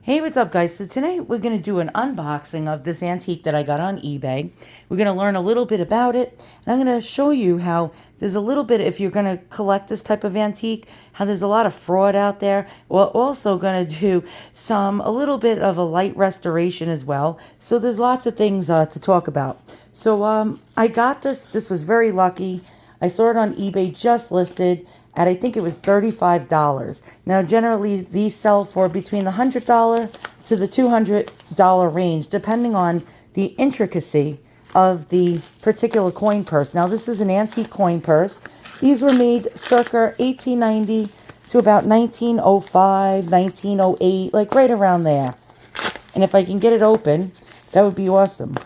Hey, what's up, guys? So today we're going to do an unboxing of this antique that I got on eBay. We're going to learn a little bit about it, and I'm going to show you how there's a little bit, if you're going to collect this type of antique, how there's a lot of fraud out there. We're also going to do a little bit of a light restoration as well. So there's lots of things to talk about. So I got this. This was very lucky. I saw it on eBay just listed at, I think it was $35. Now, generally, these sell for between the $100 to the $200 range, depending on the intricacy of the particular coin purse. Now, this is an antique coin purse. These were made circa 1890 to about 1905, 1908, like right around there. And if I can get it open, that would be awesome.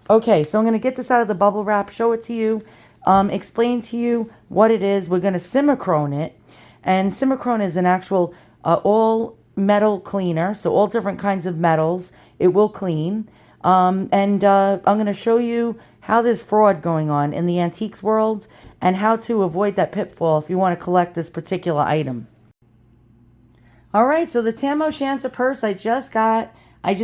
Okay, so I'm going to get this out of the bubble wrap, show it to you, explain to you what it is. We're going to Simichrome it. And Simichrome is an actual all metal cleaner, so all different kinds of metals. It will clean. I'm going to show you how there's fraud going on in the antiques world and how to avoid that pitfall if you want to collect this particular item. All right, so the Tam O'Shanter purse I just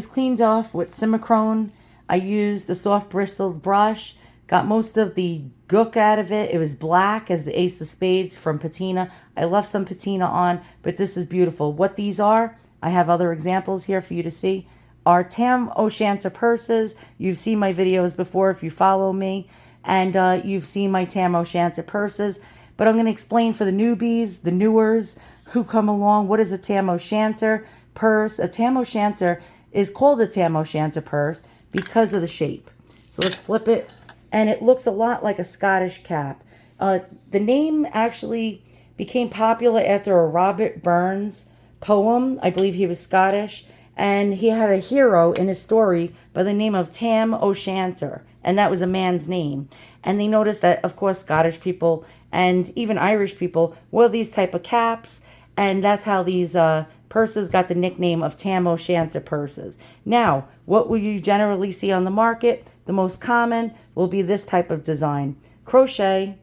cleaned off with Simichrome. I used the soft bristled brush, got most of the gook out of it. It was black as the Ace of Spades from patina. I left some patina on, but this is beautiful. What these are, I have other examples here for you to see, are Tam O'Shanter purses. You've seen my videos before if you follow me, and you've seen my Tam O'Shanter purses. But I'm going to explain for the newbies, the newers who come along, what is a Tam O'Shanter purse. A Tam O'Shanter is called a Tam O'Shanter purse because of the shape. So let's flip it. And it looks a lot like a Scottish cap. The name actually became popular after a Robert Burns poem. I believe he was Scottish. And he had a hero in his story by the name of Tam O'Shanter. And that was a man's name. And they noticed that, of course, Scottish people and even Irish people wore these type of caps. And that's how these purses got the nickname of Tam O'Shanter purses. Now, what will you generally see on the market? The most common will be this type of design. Crochet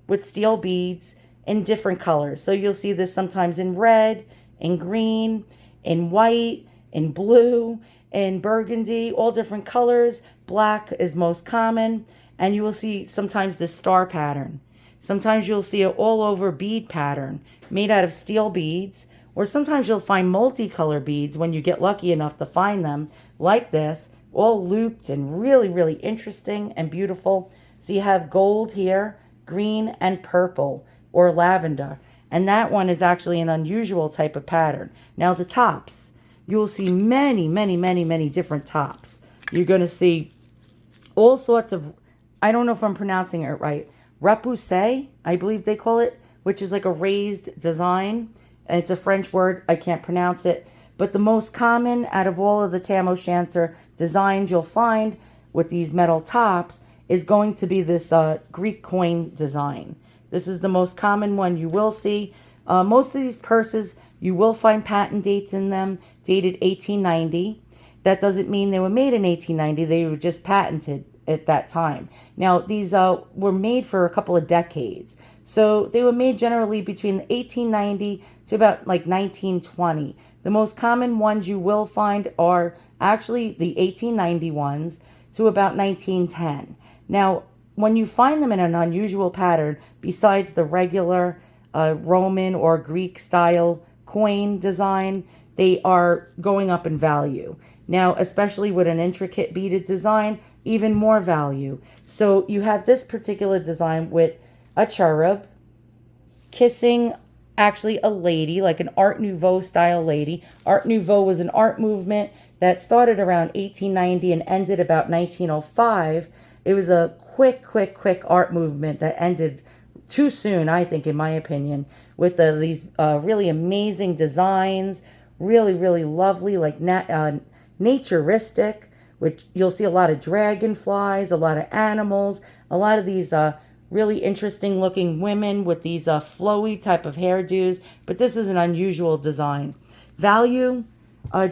with steel beads in different colors. So you'll see this sometimes in red, in green, in white, in blue, in burgundy, all different colors. Black is most common. And you will see sometimes this star pattern. Sometimes you'll see an all over bead pattern made out of steel beads. Or sometimes you'll find multicolor beads when you get lucky enough to find them like this, all looped and really, really interesting and beautiful. So you have gold here, green and purple or lavender. And that one is actually an unusual type of pattern. Now the tops, you will see many, many, many, many different tops. You're going to see all sorts of, I don't know if I'm pronouncing it right, repoussé, I believe they call it, which is like a raised design. It's a French word. I can't pronounce it. But the most common out of all of the Tam O'Shanter designs you'll find with these metal tops is going to be this Greek coin design. This is the most common one you will see. Most of these purses, you will find patent dates in them, dated 1890. That doesn't mean they were made in 1890. They were just patented at that time. Now, these were made for a couple of decades. So they were made generally between 1890 to about like 1920. The most common ones you will find are actually the 1890 ones to about 1910. Now, when you find them in an unusual pattern, besides the regular Roman or Greek style coin design, they are going up in value. Now, especially with an intricate beaded design, even more value. So you have this particular design with a cherub kissing actually a lady, like an Art Nouveau style lady. Art Nouveau was an art movement that started around 1890 and ended about 1905. It was a quick art movement that ended too soon, I think, in my opinion, with these really amazing designs, really, really lovely, like naturistic, which you'll see a lot of dragonflies, a lot of animals, a lot of these really interesting looking women with these flowy type of hairdos. But this is an unusual design. Value,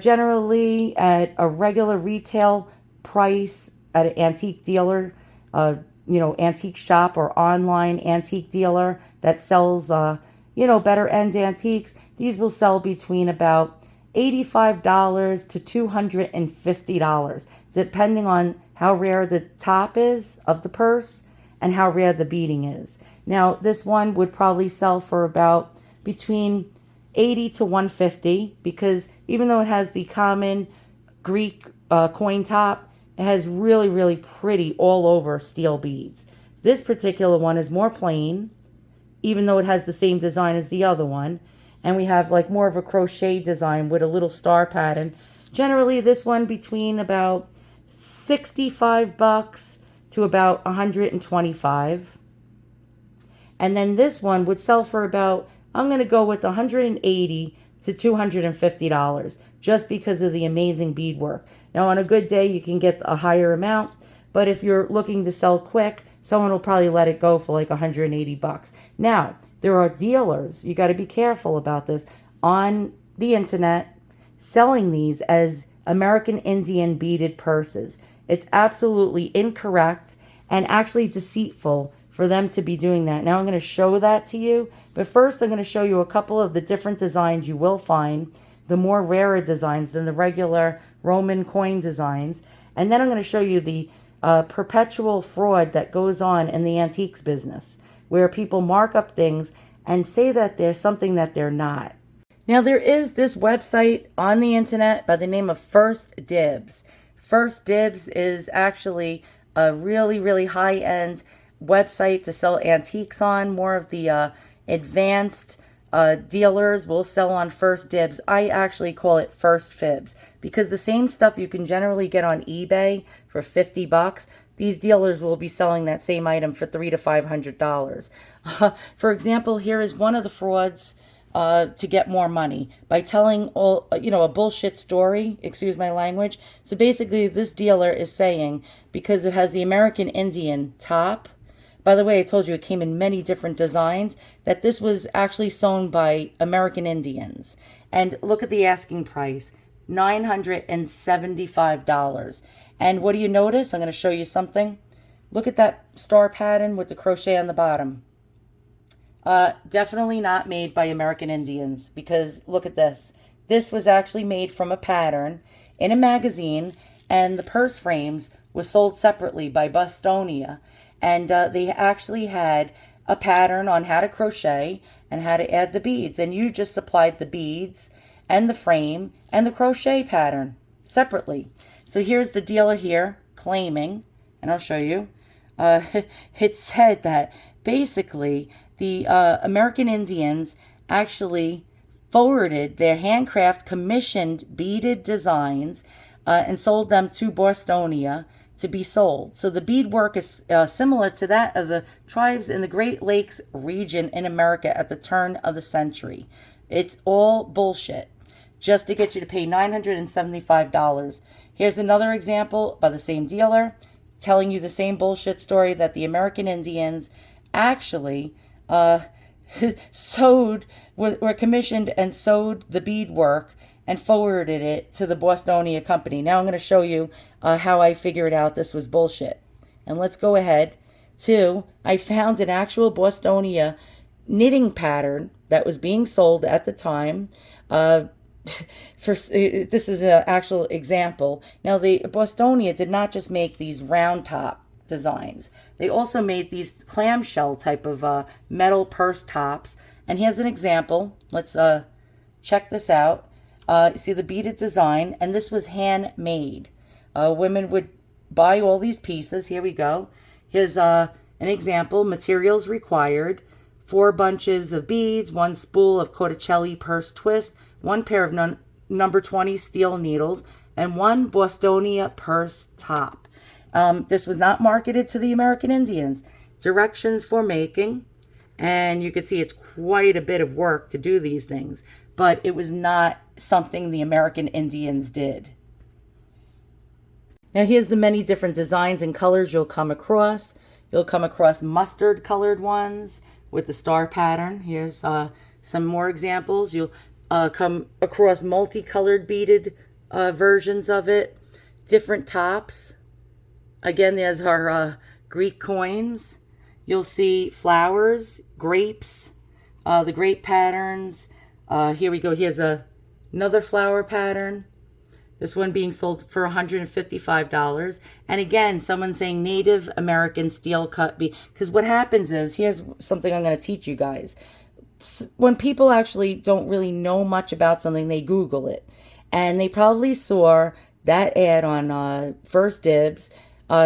generally at a regular retail price at an antique dealer, antique shop or online antique dealer that sells, better end antiques. These will sell between about $85 to $250, depending on how rare the top is of the purse and how rare the beading is. Now, this one would probably sell for about between 80 to 150, because even though it has the common Greek coin top, it has really, really pretty all over steel beads. This particular one is more plain, even though it has the same design as the other one. And we have like more of a crochet design with a little star pattern. Generally, this one between about $65 to about $125. And then this one would sell for about, I'm going to go with $180 to $250, just because of the amazing beadwork. Now, on a good day, you can get a higher amount, but if you're looking to sell quick, someone will probably let it go for like $180. Now, there are dealers, you got to be careful about this, on the internet selling these as American Indian beaded purses. It's absolutely incorrect and actually deceitful for them to be doing that. Now I'm going to show that to you, but first I'm going to show you a couple of the different designs you will find, the more rarer designs than the regular Roman coin designs, and then I'm going to show you the perpetual fraud that goes on in the antiques business, where people mark up things and say that they're something that they're not. Now, there is this website on the internet by the name of First Dibs. First Dibs is actually a really, really high-end website to sell antiques on. More of the advanced dealers will sell on First Dibs. I actually call it First Fibs, because the same stuff you can generally get on eBay for $50, these dealers will be selling that same item for $300 to $500. For example, here is one of the frauds to get more money by telling a bullshit story, excuse my language. So basically, this dealer is saying, because it has the American Indian top, by the way, I told you it came in many different designs, that this was actually sewn by American Indians. And look at the asking price, $975. And what do you notice? I'm going to show you something. Look at that star pattern with the crochet on the bottom. Definitely not made by American Indians, because look at this. This was actually made from a pattern in a magazine, and the purse frames were sold separately by Bostonia. And they actually had a pattern on how to crochet and how to add the beads. And you just supplied the beads and the frame and the crochet pattern separately. So here's the dealer here claiming, and I'll show you, it said that basically the American Indians actually forwarded their handcraft commissioned beaded designs and sold them to Bostonia to be sold. So the beadwork is similar to that of the tribes in the Great Lakes region in America at the turn of the century. It's all bullshit, just to get you to pay $975. Here's another example by the same dealer, telling you the same bullshit story, that the American Indians actually were commissioned and sewed the beadwork and forwarded it to the Bostonia company. Now I'm going to show you how I figured out this was bullshit. And let's go ahead to, I found an actual Bostonia knitting pattern that was being sold at the time. This is an actual example. Now, the Bostonia did not just make these round top designs. They also made these clamshell type of metal purse tops. And here's an example. Let's check this out. You see the beaded design, and this was handmade. Women would buy all these pieces. Here we go. Here's an example. Materials required: 4 bunches of beads, 1 spool of Cotticelli purse twist, 1 pair of number 20 steel needles, and 1 Bostonia purse top. This was not marketed to the American Indians. Directions for making, and you can see it's quite a bit of work to do these things, but it was not something the American Indians did. Now here's the many different designs and colors you'll come across. You'll come across mustard colored ones with the star pattern. Here's some more examples. You'll come across multicolored beaded versions of it, different tops. Again, there's our Greek coins. You'll see flowers, grapes, the grape patterns. Here we go. Here's a Another flower pattern. This one being sold for $155. And again, someone saying Native American steel cut because what happens is, here's something I'm going to teach you guys. When people actually don't really know much about something, they Google it. And they probably saw that ad on First Dibs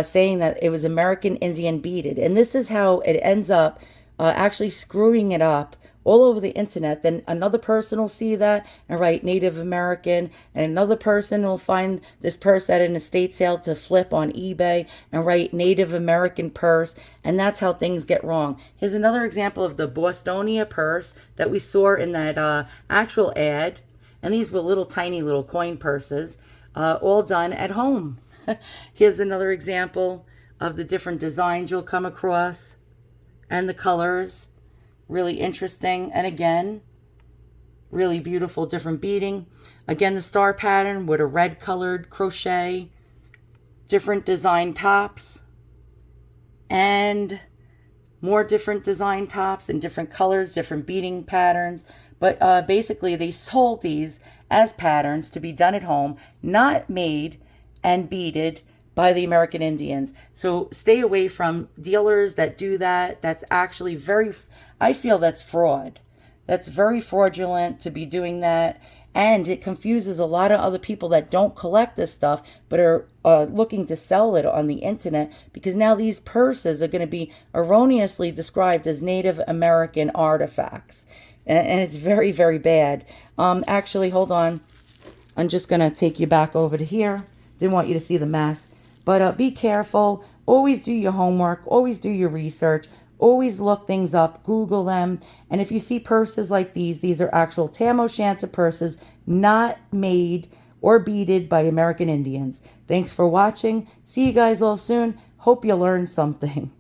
saying that it was American Indian beaded. And this is how it ends up actually screwing it up all over the internet. Then another person will see that and write Native American, and another person will find this purse at an estate sale to flip on eBay and write Native American purse, and that's how things get wrong. Here's another example of the Bostonia purse that we saw in that actual ad, and these were little tiny little coin purses, all done at home. Here's another example of the different designs you'll come across and the colors. Really interesting. And again, really beautiful different beading. Again, the star pattern with a red colored crochet, different design tops, and more different design tops and different colors, different beading patterns. But basically, they sold these as patterns to be done at home, not made and beaded by the American Indians. So stay away from dealers that do that. That's actually I feel that's fraud. That's very fraudulent to be doing that. And it confuses a lot of other people that don't collect this stuff, but are looking to sell it on the internet, because now these purses are going to be erroneously described as Native American artifacts. And it's very, very bad. Actually, hold on. I'm just going to take you back over to here. Didn't want you to see the mess. But be careful. Always do your homework. Always do your research. Always look things up. Google them. And if you see purses like these are actual Tam O'Shanter purses, not made or beaded by American Indians. Thanks for watching. See you guys all soon. Hope you learned something.